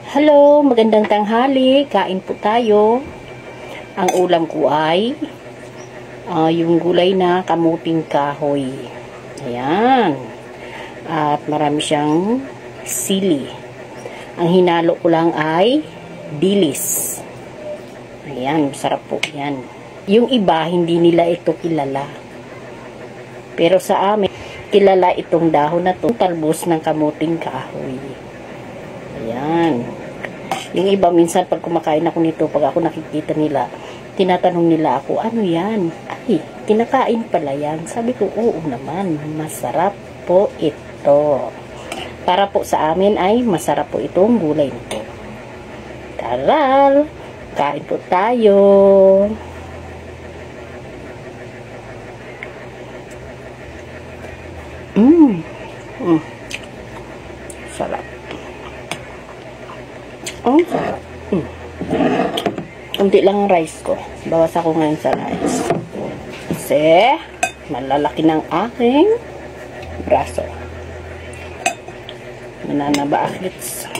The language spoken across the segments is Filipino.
Hello, magandang tanghali. Kain po tayo. Ang ulam ko ay yung gulay na kamuting kahoy. Ayan. At marami siyang sili. Ang hinalo ko lang ay dilis. Ayan, sarap po yan. Yung iba, hindi nila ito kilala. Pero sa amin, kilala itong dahon na to, talbos ng kamuting kahoy. Ayan. Yung iba, minsan pag kumakain ako nito, pag ako nakikita nila, tinatanong nila ako, ano yan? Ay, kinakain pala yan. Sabi ko, oo naman, masarap po ito. Para po sa amin ay masarap po itong gulay nito. Taral! Kain po tayo! Sarap. Oh, sarap. Kunti lang ang rice ko. Bawas ako ngayon sa rice. Kasi, malalaki ng aking braso. Nananabaakits.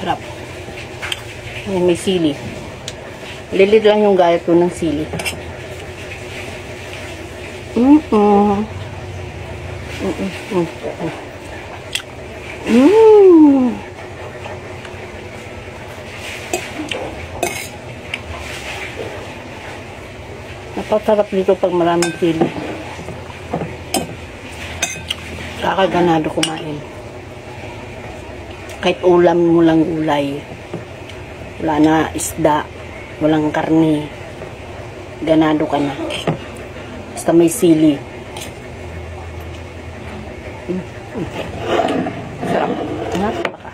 Sarap. Ayan, may sili. Lilit lang yung gayat ko ng sili. Napasarap dito pag maraming sili. Kakaganado kumain. Kahit ulam mo lang gulay. Wala na isda. Walang karne. Ganado ka na. Basta may sili. Sarap. Napaka.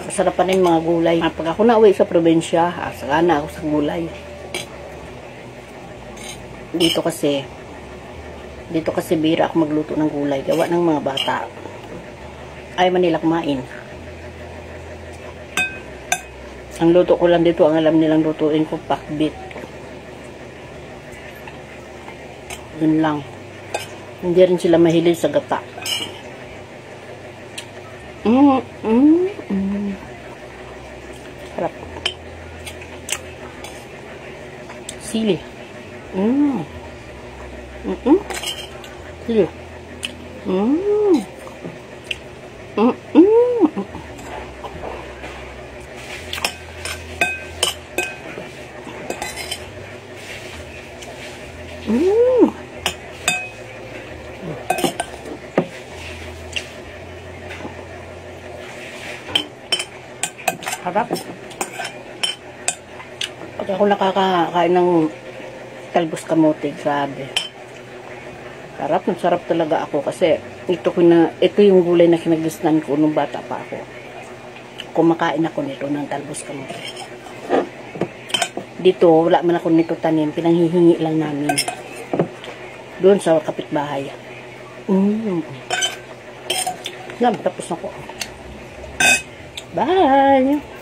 Masarap pa rin mga gulay. Pag ako nauwi sa probinsya, saka na ako sa gulay. Dito kasi bira ako magluto ng gulay. Gawa ng mga bata. Ayaw man nila kumain. Ang luto ko lang dito, ang alam nilang lutuin ko, pakbit. Yun lang. Hindi rin sila mahilig sa gata. Sarap. Sili. Sili. Harap. Pag ako nakakain ng talbos kamuting, sabi. Sarap talaga ako kasi ito yung gulay na kinagisnan ko nung bata pa ako. Kumakain ako nito ng talbos kamuting. Dito, wala man ako nito tanim. Pinanghihingi lang namin. Doon sa kapitbahay. Tapos ako. Bye!